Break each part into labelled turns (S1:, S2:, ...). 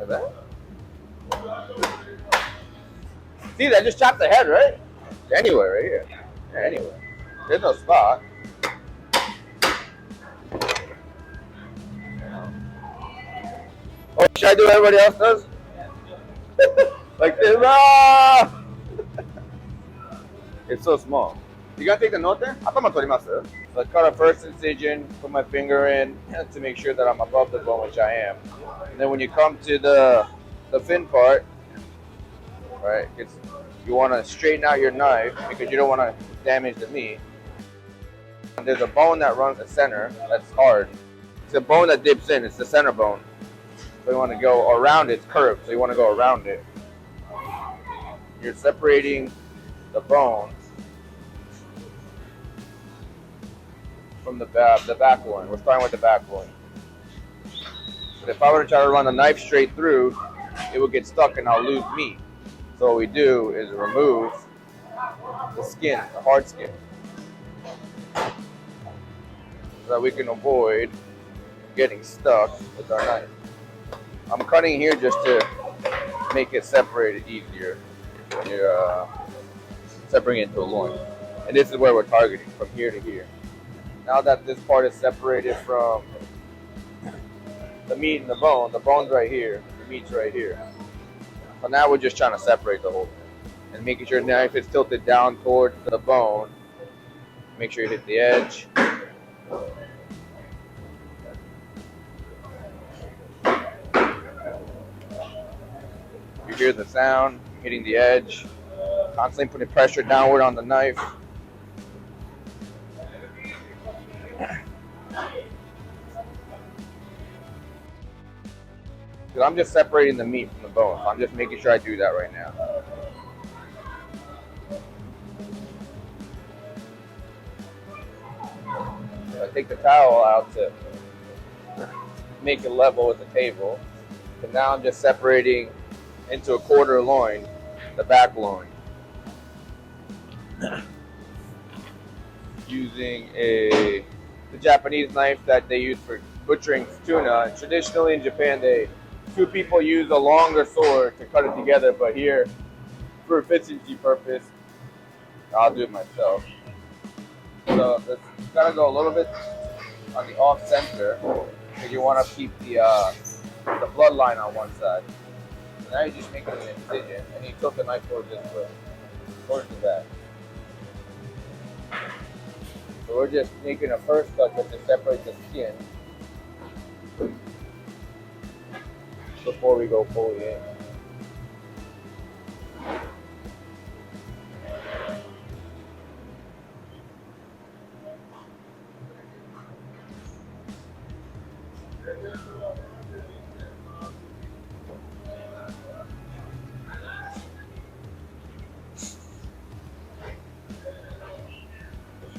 S1: Like that. See, I just chopped the head, right? Anywhere, right here. Yeah, anywhere. There's no spot. Oh, should I do what everybody else does? Like this. Ah! It's so small. You gotta take the note there? 頭取ります? So I cut a first incision, put my finger in to make sure that I'm above the bone, which I am. And then when you come to the fin part, right, you want to straighten out your knife because you don't want to damage the meat. And there's a bone that runs the center that's hard. It's a bone that dips in. It's the center bone. So you want to go around it. It's curved, so you want to go around it. You're separating the bone from the back one. We're starting with the back one. But if I were to try to run the knife straight through, it would get stuck and I'll lose meat. So what we do is remove the skin, the hard skin, so that we can avoid getting stuck with our knife. I'm cutting here just to make it separated easier when you're separating it into a loin. And this is where we're targeting, from here to here. Now that this part is separated from the meat and the bone's right here, the meat's right here. So now we're just trying to separate the whole thing. And making sure the knife is tilted down towards the bone. Make sure you hit the edge. You hear the sound, hitting the edge. Constantly putting pressure downward on the knife. I'm just separating the meat from the bone. So I'm just making sure I do that right now. So I take the towel out to make it level with the table. And now I'm just separating into a quarter loin, the back loin. Using the Japanese knife that they use for butchering tuna. Traditionally in Japan, two people use a longer sword to cut it together, but here, for efficiency purpose, I'll do it myself. So it's gotta go a little bit on the off center, because you want to keep the bloodline on one side. So now you're just making an incision, and you tilt the knife towards this way, towards the back. So we're just making a first cut just to separate the skin before we go fully in.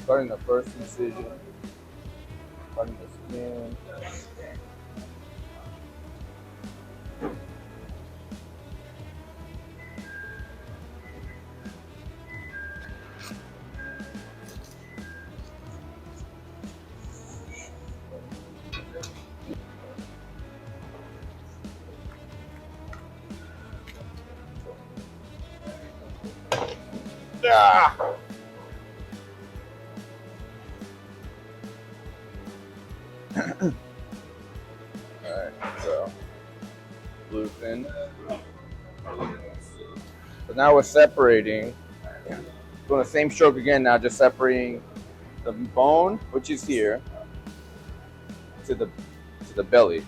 S1: Starting the first incision, cutting the skin. Ah! Alright, so bluefin. So now we're separating. Doing the same stroke again now, just separating the bone, which is here, to the belly,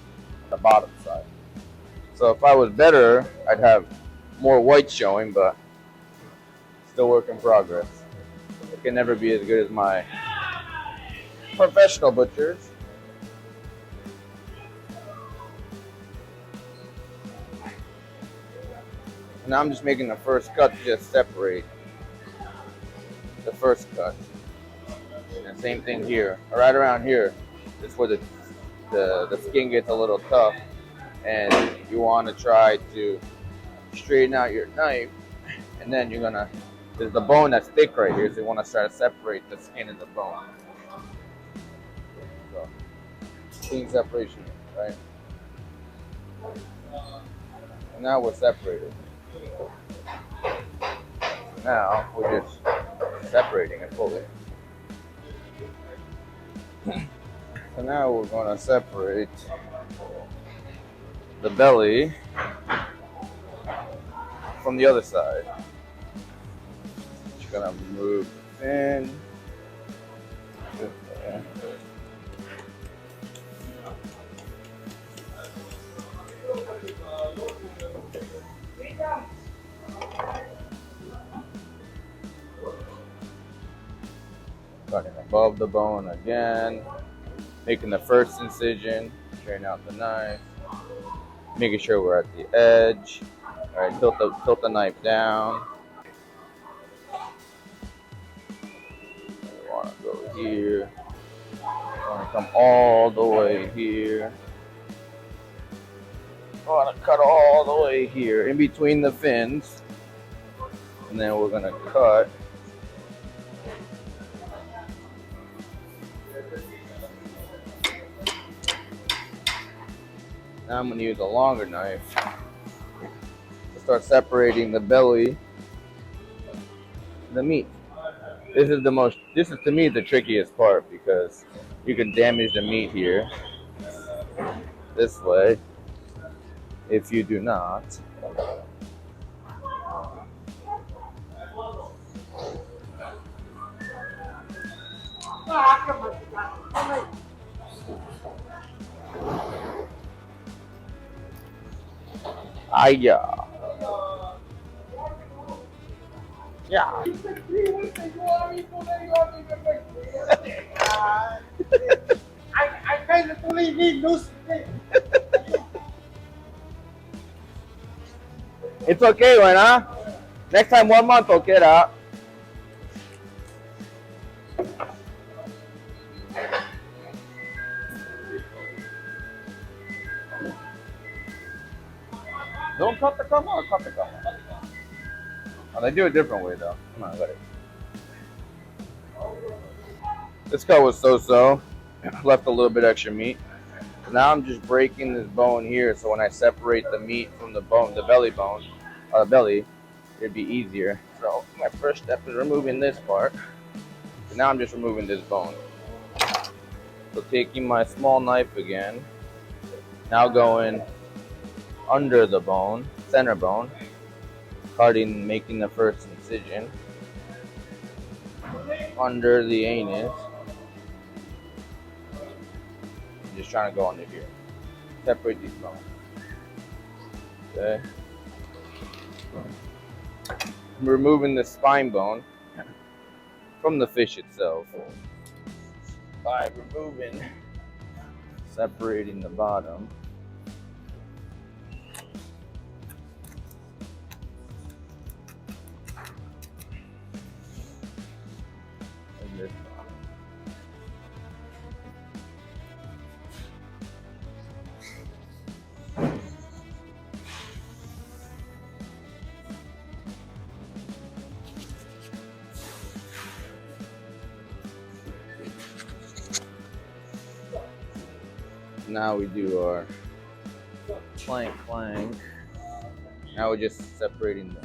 S1: the bottom side. So if I was better, I'd have more white showing, but still work in progress. It can never be as good as my professional butchers. Now I'm just making the first cut to just separate the first cut. And same thing here. Right around here is where the skin gets a little tough, and you want to try to straighten out your knife, and then there's the bone that's thick right here, so you want to try to separate the skin and the bone. So, clean separation, right? Now we're separated. Now we're just separating it fully. So now we're going to separate the belly from the other side. Just gonna remove the fin. Cutting above the bone again, making the first incision, straighten out the knife, making sure we're at the edge. All right, tilt the knife down. We want to go here. We want to come all the way here. We want to cut all the way here, in between the fins, and then we're gonna cut. Now I'm going to use a longer knife to start separating the belly and the meat. This is to me the trickiest part because you can damage the meat here this way if you do not. Yeah. Yeah.
S2: I can't believe he knows it.
S1: It's okay, Lena. Next time, 1 month, okay, that. Don't cut the gum or cut the gum. Oh, they do a different way though. Come on, let it. This cut was so-so. Left a little bit extra meat. Now I'm just breaking this bone here, so when I separate the meat from the bone, the belly bone, belly, it'd be easier. So my first step is removing this part. So now I'm just removing this bone. So taking my small knife again, now going under the bone, center bone, cutting, making the first incision under the anus. I'm just trying to go under here. Separate these bones. Okay. I'm removing the spine bone from the fish itself by separating the bottom. And this bottom. Now we do our clank. Now we're just separating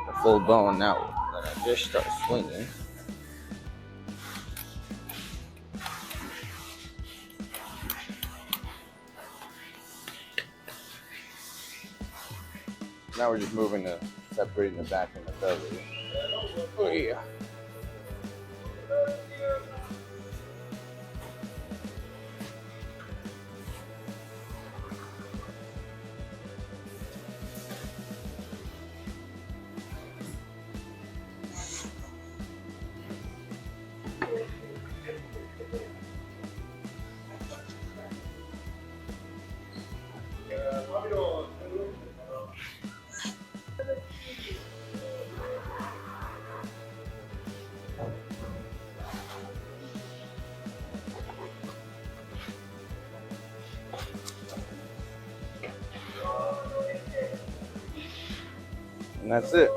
S1: the full bone. Now that I just start swinging. Now we're just separating the back and the belly. Oh yeah. And that's it.